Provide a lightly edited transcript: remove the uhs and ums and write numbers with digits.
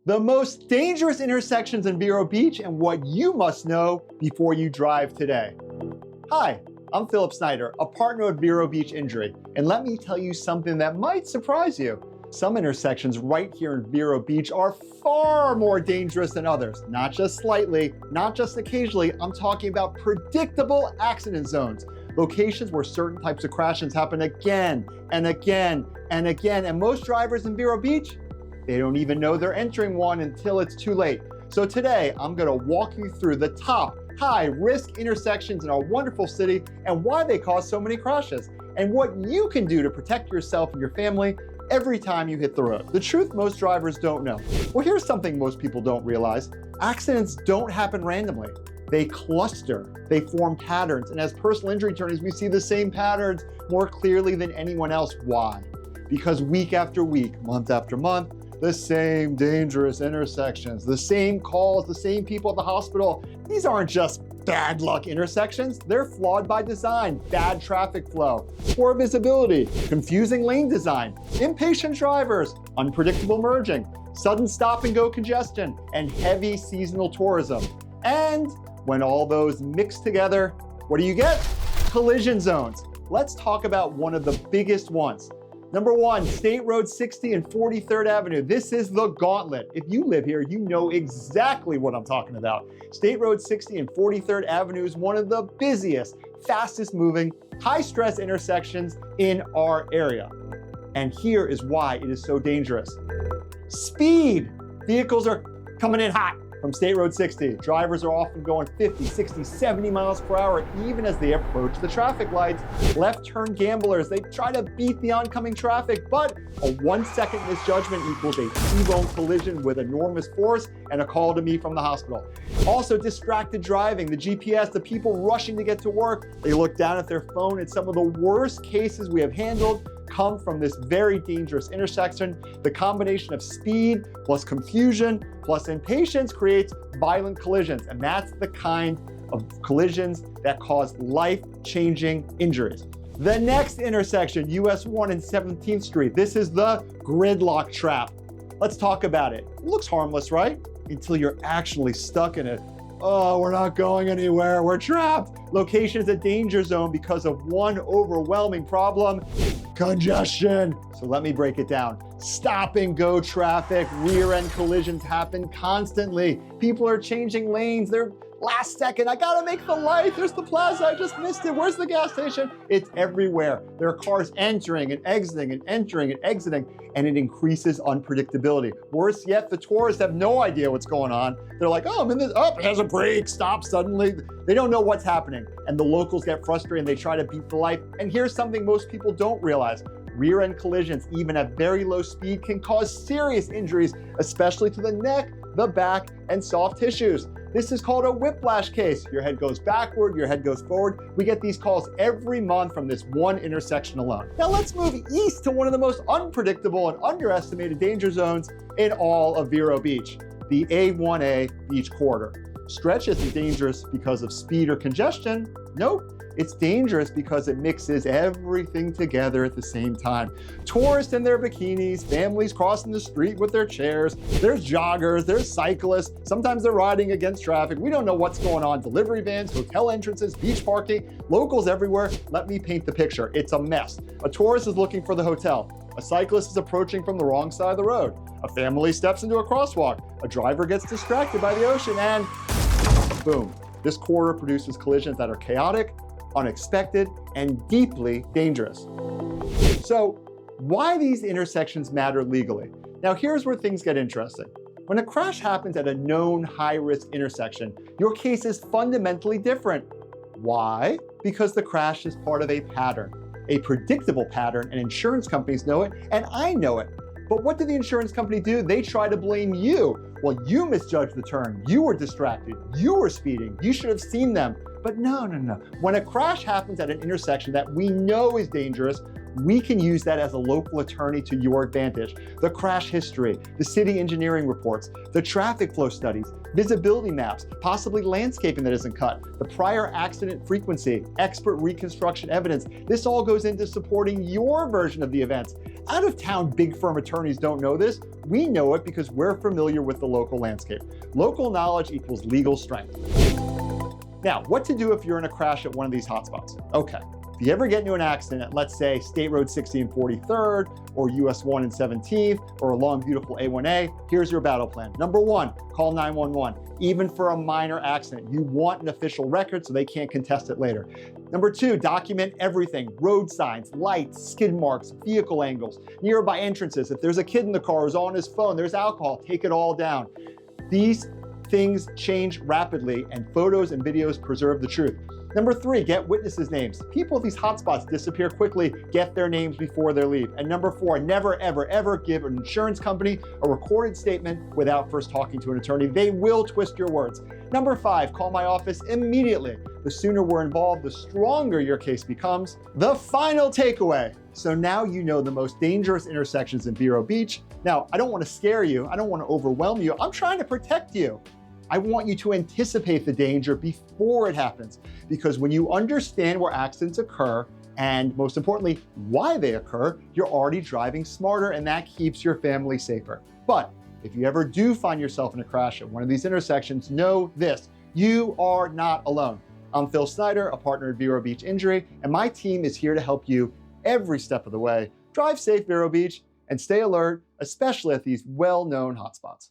The most dangerous intersections in Vero Beach and what you must know before you drive today. Hi, I'm Philip Snyder, a partner of Vero Beach Injury, and let me tell you something that might surprise you. Some intersections right here in Vero Beach are far more dangerous than others. Not just slightly, not just occasionally, I'm talking about predictable accident zones. Locations where certain types of crashes happen again and again and again, and most drivers in Vero Beach, they don't even know they're entering one until it's too late. So today, I'm gonna walk you through the top high-risk intersections in our wonderful city and why they cause so many crashes, and what you can do to protect yourself and your family every time you hit the road. The truth most drivers don't know. Well, here's something most people don't realize. Accidents don't happen randomly. They cluster, they form patterns, and as personal injury attorneys, we see the same patterns more clearly than anyone else. Why? Because week after week, month after month, the same dangerous intersections, the same calls, the same people at the hospital. These aren't just bad luck intersections, they're flawed by design, bad traffic flow, poor visibility, confusing lane design, impatient drivers, unpredictable merging, sudden stop and go congestion, and heavy seasonal tourism. And when all those mix together, what do you get? Collision zones. Let's talk about one of the biggest ones. Number one, State Road 60 and 43rd Avenue. This is the gauntlet. If you live here, you know exactly what I'm talking about. State Road 60 and 43rd Avenue is one of the busiest, fastest moving, high stress intersections in our area. And here is why it is so dangerous. Speed. Vehicles are coming in hot from State Road 60. Drivers are often going 50, 60, 70 miles per hour even as they approach the traffic lights. Left turn gamblers, they try to beat the oncoming traffic, but a 1 second misjudgment equals a T-bone collision with enormous force and a call to me from the hospital. Also distracted driving, the GPS, the people rushing to get to work, they look down at their phone, and some of the worst cases we have handled come from this very dangerous intersection. The combination of speed plus confusion plus impatience creates violent collisions, and that's the kind of collisions that cause life-changing injuries. The next intersection, US 1 and 17th Street. This is the gridlock trap. Let's talk about it. It looks harmless, right? Until you're actually stuck in it. Oh, we're not going anywhere, we're trapped. Location is a danger zone because of one overwhelming problem: congestion. So let me break it down. Stop and go traffic, rear end collisions happen constantly. People are changing lanes, they're last second, I gotta make the light, there's the plaza, I just missed it, where's the gas station? It's everywhere. There are cars entering and exiting and entering and exiting, and it increases unpredictability. Worse yet, the tourists have no idea what's going on. They're like, oh, I'm in this, oh, it has a brake, stop suddenly. They don't know what's happening. And the locals get frustrated and they try to beat the light. And here's something most people don't realize. Rear end collisions, even at very low speed, can cause serious injuries, especially to the neck, the back, and soft tissues. This is called a whiplash case. Your head goes backward, your head goes forward. We get these calls every month from this one intersection alone. Now let's move east to one of the most unpredictable and underestimated danger zones in all of Vero Beach, the A1A Beach Corridor. Stretch isn't dangerous because of speed or congestion. Nope. It's dangerous because it mixes everything together at the same time. Tourists in their bikinis, families crossing the street with their chairs, there's joggers, there's cyclists, sometimes they're riding against traffic. We don't know what's going on. Delivery vans, hotel entrances, beach parking, locals everywhere. Let me paint the picture. It's a mess. A tourist is looking for the hotel. A cyclist is approaching from the wrong side of the road. A family steps into a crosswalk. A driver gets distracted by the ocean, and boom. This corridor produces collisions that are chaotic, unexpected, and deeply dangerous. So, why these intersections matter legally? Now, here's where things get interesting. When a crash happens at a known high-risk intersection, your case is fundamentally different. Why? Because the crash is part of a pattern, a predictable pattern, and insurance companies know it, and I know it. But what did the insurance company do? They try to blame you. Well, you misjudged the turn, you were distracted, you were speeding, you should have seen them. But no. When a crash happens at an intersection that we know is dangerous, we can use that as a local attorney to your advantage. The crash history, the city engineering reports, the traffic flow studies, visibility maps, possibly landscaping that isn't cut, the prior accident frequency, expert reconstruction evidence. This all goes into supporting your version of the events. Out-of-town big firm attorneys don't know this. We know it because we're familiar with the local landscape. Local knowledge equals legal strength. Now, what to do if you're in a crash at one of these hotspots? Okay. If you ever get into an accident at, let's say, State Road 60 and 43rd, or US 1 and 17th, or along beautiful A1A, here's your battle plan. Number one, call 911. Even for a minor accident, you want an official record so they can't contest it later. Number two, document everything. Road signs, lights, skid marks, vehicle angles, nearby entrances. If there's a kid in the car who's on his phone, there's alcohol, take it all down. These things change rapidly, and photos and videos preserve the truth. Number three, get witnesses' names. People at these hotspots disappear quickly, get their names before they leave. And number four, never, ever, ever give an insurance company a recorded statement without first talking to an attorney. They will twist your words. Number five, call my office immediately. The sooner we're involved, the stronger your case becomes. The final takeaway. So now you know the most dangerous intersections in Vero Beach. Now, I don't want to scare you. I don't want to overwhelm you. I'm trying to protect you. I want you to anticipate the danger before it happens, because when you understand where accidents occur, and most importantly, why they occur, you're already driving smarter, and that keeps your family safer. But if you ever do find yourself in a crash at one of these intersections, know this: you are not alone. I'm Phil Snyder, a partner at Vero Beach Injury, and my team is here to help you every step of the way. Drive safe, Vero Beach, and stay alert, especially at these well-known hotspots.